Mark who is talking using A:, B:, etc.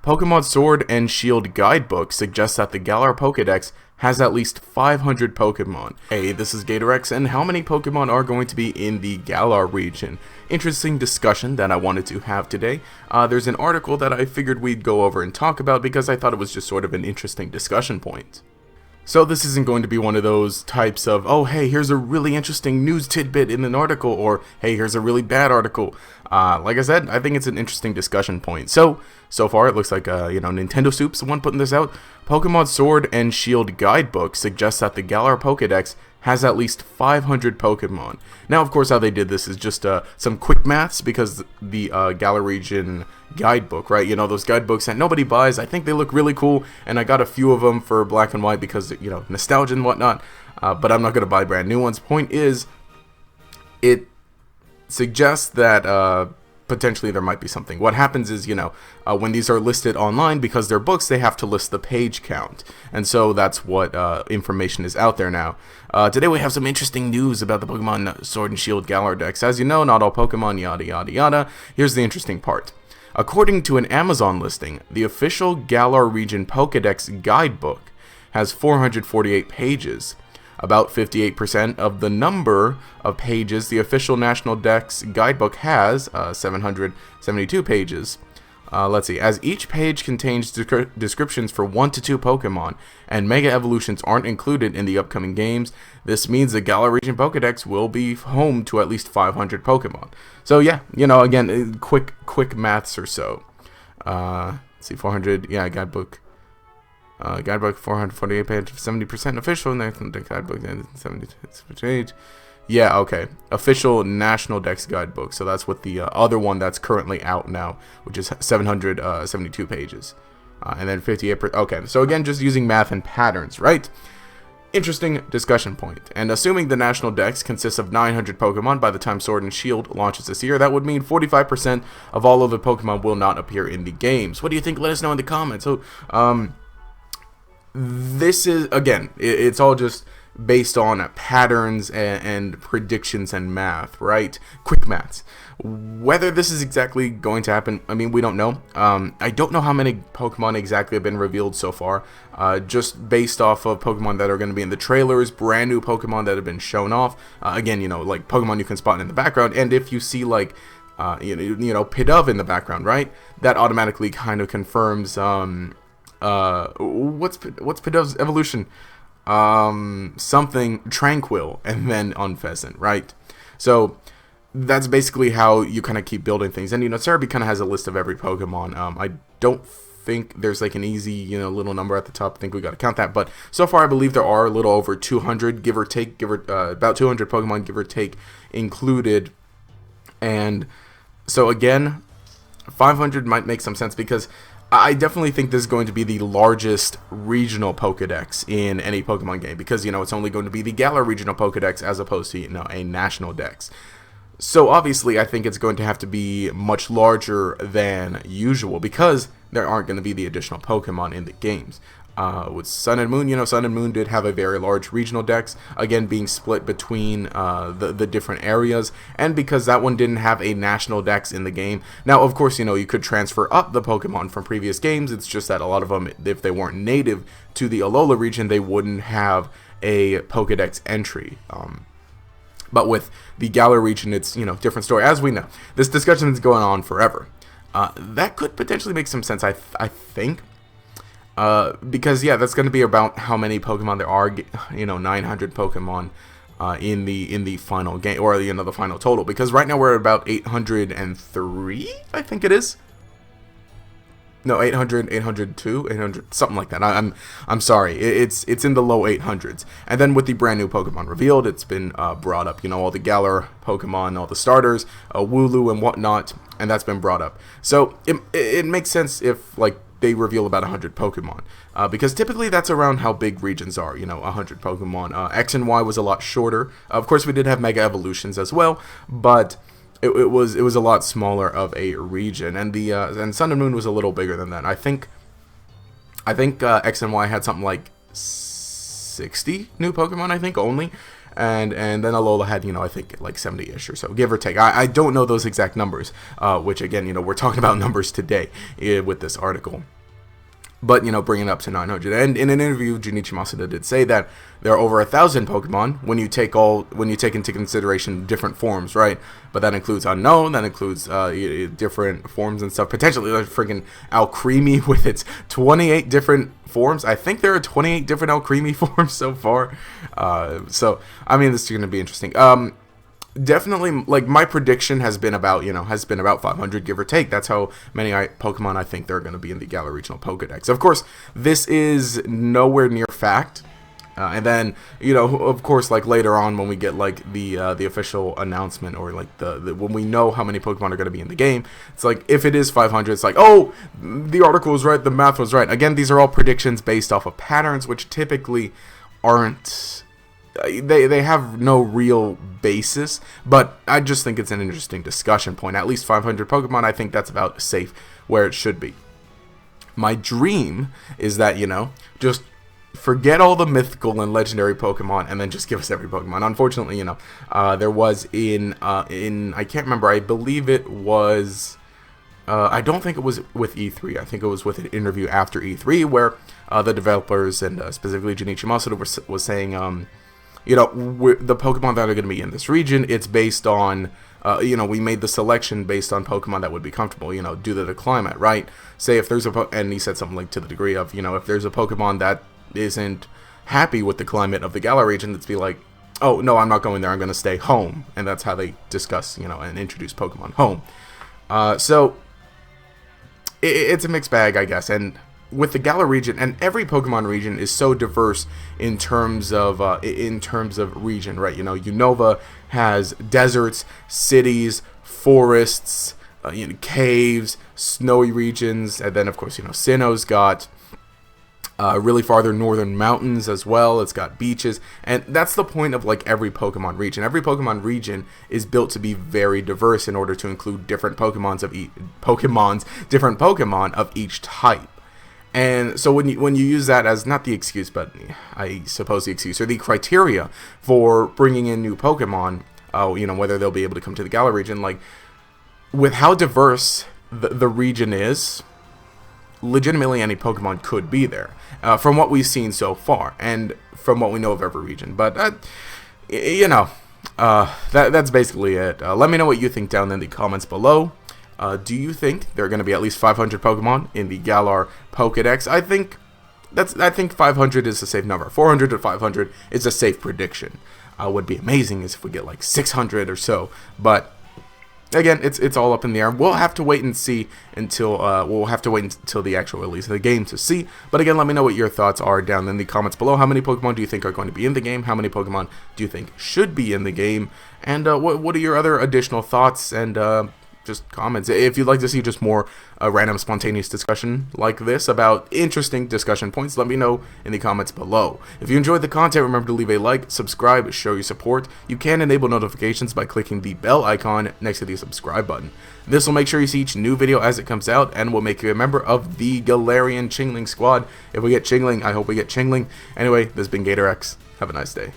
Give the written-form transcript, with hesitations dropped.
A: Pokemon Sword and Shield Guidebook suggests that the Galar PokeDex has at least 500 Pokemon. Hey, this is GatorX, and how many Pokemon are going to be in the Galar region? Interesting discussion that I wanted to have today. There's an article that I figured we'd go over and talk about because I thought it was just sort of an interesting discussion point. So this isn't going to be one of those types of, oh hey, here's a really interesting news tidbit in an article, or hey, here's a really bad article. Like I said, I think it's an interesting discussion point. So far it looks like, Nintendo Soup's the one putting this out. Pokemon Sword and Shield Guidebook suggests that the Galar Pokedex has at least 500 Pokemon. Now, of course, how they did this is just some quick maths, because the Galar region guidebook, right? You know, those guidebooks that nobody buys. I think they look really cool, and I got a few of them for black and white because, you know, nostalgia and whatnot. But I'm not going to buy brand new ones. Point is, it suggests that potentially there might be something. What happens is, when these are listed online, because they're books, they have to list the page count. And so that's what information is out there now. Today we have some interesting news about the Pokemon Sword and Shield Galar Dex. As you know, not all Pokemon, yada yada yada. Here's the interesting part. According to an Amazon listing, the official Galar region Pokedex guidebook has 448 pages. About 58% of the number of pages the official National Dex guidebook has, 772 pages. Let's see, as each page contains descriptions for 1 to 2 Pokemon, and Mega Evolutions aren't included in the upcoming games, this means the Galar region Pokedex will be home to at least 500 Pokemon. So yeah, again, quick maths or so. Let's see, 400, yeah, guidebook. Guidebook 448 pages, 70% official. The guidebook 78. Yeah, okay. Official National Dex guidebook. So that's what the other one that's currently out now, which is 772 pages, and then 58. Okay, so again, just using math and patterns, right? Interesting discussion point. And assuming the National Dex consists of 900 Pokemon by the time Sword and Shield launches this year, that would mean 45% of all of the Pokemon will not appear in the games. What do you think? Let us know in the comments. So, this is, again, it's all just based on patterns and predictions and math, right? Quick maths. Whether this is exactly going to happen, I mean, we don't know. I don't know how many Pokemon exactly have been revealed so far, just based off of Pokemon that are going to be in the trailers, brand new Pokemon that have been shown off. Again, like Pokemon you can spot in the background, and if you see like, Pidove in the background, right? That automatically kind of confirms, what's Pidove's evolution? Something Tranquil, and then Unpheasant, right? So that's basically how you kind of keep building things. And Cerebi kind of has a list of every Pokemon. I don't think there's like an easy little number at the top. I think we got to count that, but so far I believe there are a little over 200, give or take, about 200 Pokemon, give or take, included. And so again, 500 might make some sense, because I definitely think this is going to be the largest regional Pokedex in any Pokemon game, because, it's only going to be the Galar regional Pokedex as opposed to, a national dex. So obviously I think it's going to have to be much larger than usual, because there aren't going to be the additional Pokemon in the games. With Sun and Moon, Sun and Moon did have a very large regional dex, again being split between the different areas, and because that one didn't have a national dex in the game. Now, of course, you could transfer up the Pokemon from previous games. It's just that a lot of them, if they weren't native to the Alola region, they wouldn't have a Pokedex entry. But with the Galar region, it's, different story. As we know, this discussion is going on forever. That could potentially make some sense, I think. Because yeah, that's going to be about how many Pokemon there are, 900 Pokemon in the final game, or the final total. Because right now we're at about 803, I think it is. No, 800, 802, 800, something like that. I'm sorry, it's in the low 800s. And then with the brand new Pokemon revealed, it's been brought up. All the Galar Pokemon, all the starters, Wooloo and whatnot, and that's been brought up. So it makes sense if they reveal about 100 Pokemon, because typically that's around how big regions are, 100 Pokemon. X and Y was a lot shorter. Of course, we did have Mega Evolutions as well, but it was a lot smaller of a region, and the and Sun and Moon was a little bigger than that. I think X and Y had something like 60 new Pokemon, I think, only. And then Alola had, I think like 70-ish or so, give or take. I don't know those exact numbers, which again, we're talking about numbers today with this article. but, you know, bring it up to 900. And in an interview, Junichi Masuda did say that there are over 1,000 Pokemon when you take into consideration different forms, right? But that includes unknown, that includes different forms and stuff. Potentially, like freaking Alcremie with its 28 different forms. I think there are 28 different Alcremie forms so far. So I mean, this is going to be interesting. Definitely, like, my prediction has been about 500, give or take. That's how many Pokemon I think there are going to be in the Galar Regional Pokedex. Of course, this is nowhere near fact. And then, you know, of course, like later on when we get like the official announcement, or like when we know how many Pokemon are going to be in the game, it's like if it is 500, it's like, oh, the article was right, the math was right. Again, these are all predictions based off of patterns, which typically aren't. They have no real basis, but I just think it's an interesting discussion point. At least 500 Pokemon, I think that's about safe where it should be. My dream is that, you know, just forget all the mythical and legendary Pokemon and then just give us every Pokemon. Unfortunately, you know, there was in I can't remember, I believe it was I don't think it was with E3. I think it was with an interview after E3 where the developers and specifically Junichi Masuda was saying, you know, the Pokemon that are going to be in this region, it's based on, you know, we made the selection based on Pokemon that would be comfortable, you know, due to the climate, right? Say if there's and he said something like to the degree of, you know, if there's a Pokemon that isn't happy with the climate of the Galar region, let's be like, oh, no, I'm not going there, I'm going to stay home. And that's how they discuss, you know, and introduce Pokemon home. So, it's a mixed bag, I guess, and with the Galar region, and every Pokemon region is so diverse in terms of region, right? You know, Unova has deserts, cities, forests, you know, caves, snowy regions, and then of course, you know, Sinnoh's got really farther northern mountains as well. It's got beaches, and that's the point of like every Pokemon region. Every Pokemon region is built to be very diverse in order to include different different Pokemon of each type. And so when you use that as not the excuse, but I suppose the excuse or the criteria for bringing in new Pokemon, you know, whether they'll be able to come to the Galar region, like with how diverse the region is, legitimately any Pokemon could be there, from what we've seen so far and from what we know of every region. But you know, that's basically it. Let me know what you think down in the comments below. Do you think there are going to be at least 500 Pokemon in the Galar Pokedex? I think 500 is a safe number. 400 to 500 is a safe prediction. Would be amazing is if we get like 600 or so, but again, it's all up in the air. We'll have to wait and see until the actual release of the game to see. But again, let me know what your thoughts are down in the comments below. How many Pokemon do you think are going to be in the game? How many Pokemon do you think should be in the game? And what are your other additional thoughts and just comments? If you'd like to see just more random spontaneous discussion like this about interesting discussion points, let me know in the comments below. If you enjoyed the content, remember to leave a like, subscribe, show your support. You can enable notifications by clicking the bell icon next to the subscribe button. This will make sure you see each new video as it comes out and will make you a member of the Galarian Chingling squad. If we get Chingling, I hope we get Chingling. Anyway, this has been GatorX. Have a nice day.